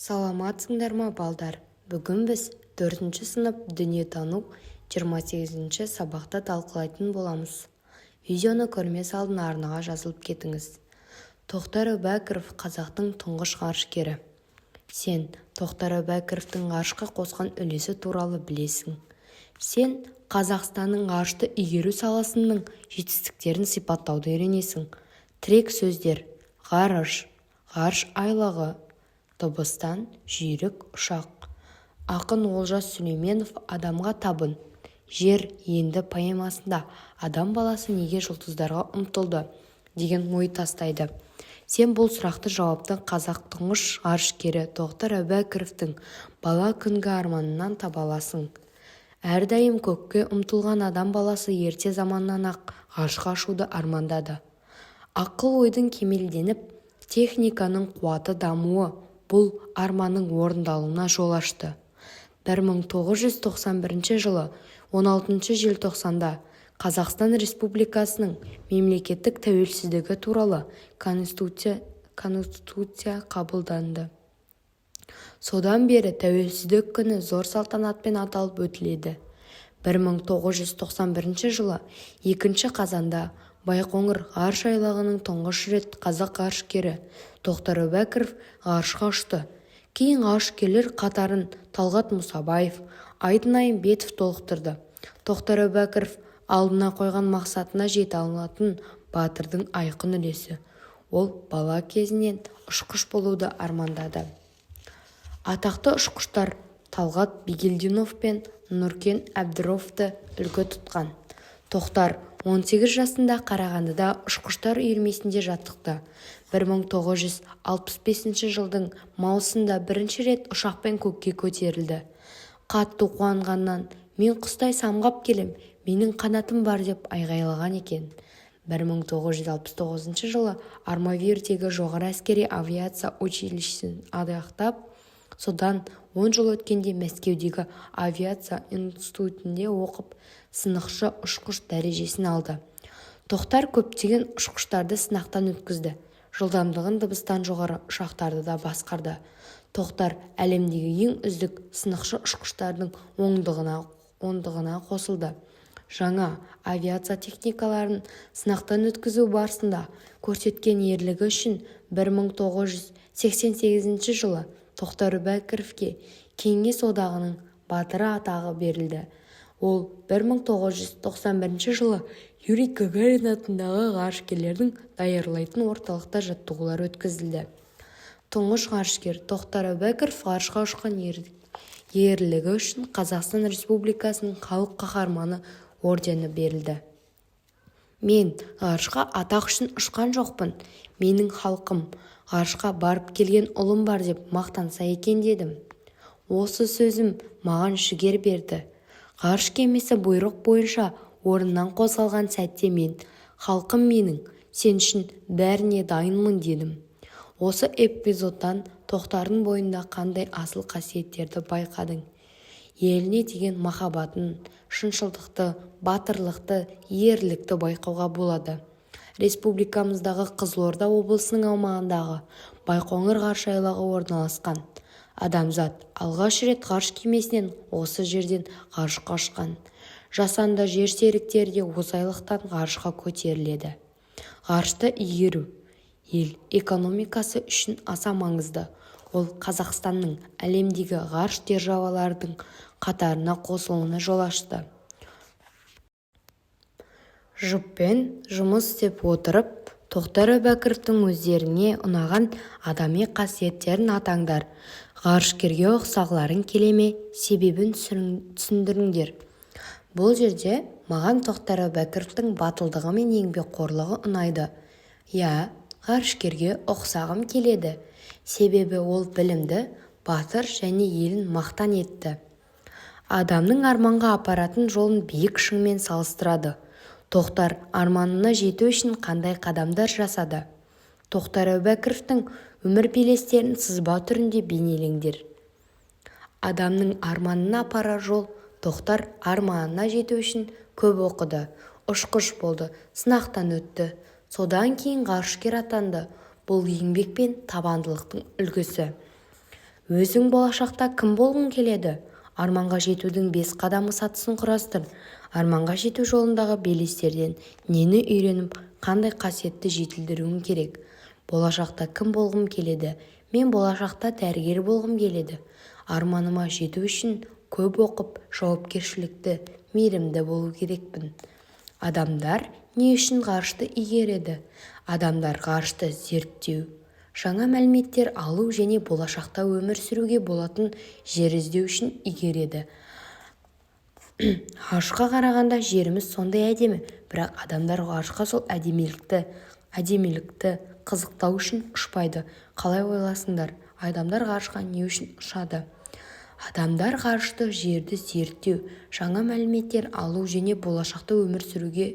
Саламатсыңдар ма, балдар? Бүгін біз 4-ші сынып дүниетану 28-ші сабақта талқылайтын боламыз. Видеоны көрмес алдын арнаға жазылып кетіңіз. Тоқтар Әубәкіров қазақтың тұңғыш ғарышкері. Сен Тоқтар Әубәкіровтің ғарышқа қосқан үлесі туралы білесің. Сен Қазақстанның ғарышты игеру саласының жетістіктерін сипаттауды үйренесің. Тірек сөздер: ғарыш, ғарыш айлағы, дыбыстан жүйрік ұшақ. Ақын Олжас Сүлейменов адамға табын. Жер енді поэмасында адам баласы неге жұлдыздарға ұмтылды деген ой тастайды. Сен бұл сұрақты жауапты қазақ тұңғыш ғарышкері Тоқтар Әубәкіровтің бала күнгі арманынан таба аласың. Әрдайым көкке ұмтылған адам баласы ерте заманнан ақ ғарышқа ұшуды армандады. Ақыл ойдың кемелденіп, техниканың қуаты дамуы бұл арманның орындалуына жол ашты. 1991 жылы 16 желтоқсанда Қазақстан Республикасының мемлекеттік тәуелсіздігі туралы Конституция қабылданды. Содан бері тәуелсіздік күні зор салтанатпен аталып өтіледі. 1991 жылы 2 қазанда Байқоңыр ғарыш айлағының тұңғыш рет қазақ ғарышкері Тоқтар Әубәкіров ғарышқа ұшты. Кейін ғарышкерлер қатарын Талғат Мұсабаев, Айдын Айымбетов толықтырды. Тоқтар Әубәкіров алдына қойған мақсатына жете алатын батырдың айқын үлесі. Ол бала кезінен ұшқыш болуды армандады. Атақты ұшқыштар Талғат Бигелдинов пен Нұркен Әбдіровты үлгі тұтқан. Тоқтар 18 жасында Қарағандыда ұшқыштар үйірмесінде жаттықты. 1965 жылдың маусында бірінші рет ұшақпен көкке көтерілді. Қатты қуанғаннан "Мен құстай самғап келем, менің қанатым бар" деп айғайлаған екен. 1969 жылы Армавирдегі жоғары әскери авиация училищесін аяқтап, содан 10 жыл өткенде Мәскеудегі авиация институтында оқып, сынықшы ұшқыш дәрежесін алды. Тоқтар көптеген ұшқыштарды сынақтан өткізді. Жылдамдығын дыбыстан жоғары ұшақтарды да басқарды. Тоқтар әлемдегі ең үздік сынықшы ұшқыштардың ондығына қосылды. Жаңа авиация техникаларын сынақтан өткізу барысында көрсеткен ерлігі үшін 1988 жылы Тоқтар Әубәкіровке Кеңес одағының батыры атағы берілді. Ол 1991 жылы Юрий Гагарин атындағы ғарышкерлердің даярлайтын орталықта жаттығулар өткізілді. Тұңғыш ғарышкер Тоқтар Әубәкіров ғарышқа ұшқан ерлігі үшін Қазақстан Республикасының халық қаһарманы ордені берілді. Мен ғарышқа атақ үшін ұшқан жоқпын. Менің халқым ғарышқа барып келген ұлым бар деп мақтанса екен дедім. Осы сөзім маған жігер берді. Ғарыш кемесі бұйрық бойынша орыннан қозғалған сәтте мен, халқым менің, сен үшін бәріне дайынмын дедім. Осы эпизодтан Тоқтардың бойында қандай асыл қасиеттерді байқадың? Еліне деген махаббатын, шыншылдықты, батырлықты, ерлікті байқауға болады. Республикамыздағы Қызылорда облысының аумағындағы Байқоңыр ғарыш айлағы орналасқан. Адамзат алғаш рет ғарыш кемесінен осы жерден ғарышқа ұшқан. Жасанды жер серіктері де осы айлақтан ғарышқа көтеріледі. Ғарышты игеру ел экономикасы үшін аса маңызды. Ол Қазақстанның әлемдегі ғарыш державалардың қатарына қосылуына жол ашты. Жұппен жұмыс істеп отырып, Тоқтар Әубәкіровтің өздеріне ұнаған адами қасиеттерін атаңдар. Ғарышкерге ұқсағыларың келеме, себебін түсіндіріңдер. Бұл жерде маған Тоқтар Әубәкіровтің батылдығы мен еңбекқорлығы ұнайды. Ғарышкерге ұқсағым келеді. Себебі ол білімді, батыр және елін мақтан етті. Адамның арманға апаратын жолын биік шыңмен салыстырады. Тоқтар арманына жету үшін қандай қадамдар жасады? Тоқтар Әубәкіровтің өмір белестерін сызба түрінде бейнелеңдер. Адамның арманына апарар жол. Тоқтар арманына жету үшін көп оқыды, ұшқыш болды, сынақтан өтті. Содан кейін ғарышкер атанды. Бұл еңбек пен табандылықтың үлгісі. Өзің болашақта кім болғың келеді? Арманға жетудің 5 қадамы сатысын құрастыр. Арманға жету жолындағы белестерден нені үйреніп, қандай қасиетті жетілдіруің керек? Болашақта кім болғым келеді? Мен болашақта дәрігер болғым келеді. Арманыма жету үшін көп оқып, жауапкершілікті, мейірімді болу керекпін. Адамдар не үшін ғарышты игереді? Адамдар ғарышты зерттеу, жаңа мәліметтер алу және болашақта өмір сүруге болатын жер іздеу үшін игереді. Ғарышқа қарағанда жеріміз сондай әдемі, бірақ адамдар ғарышқа сол әдемілікті қызықтау үшін ұшпайды. Қалай ойласыңдар? Адамдар ғарышқа не үшін ұшады? Адамдар ғарышты жерді зерттеу, жаңа мәліметтер алу және болашақта өмір сүруге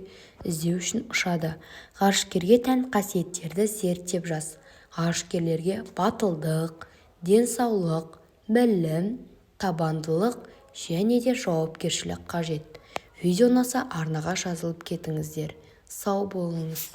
іздеу үшін ұшады. Ғарышкерге тән қасиеттерді зерттеп жаз. Ғарышкерлерге батылдық, денсаулық, білім, табандылық және де жауапкершілік қажет. Видео ұнаса арнаға жазылып кетіңіздер. Сау болыңыз.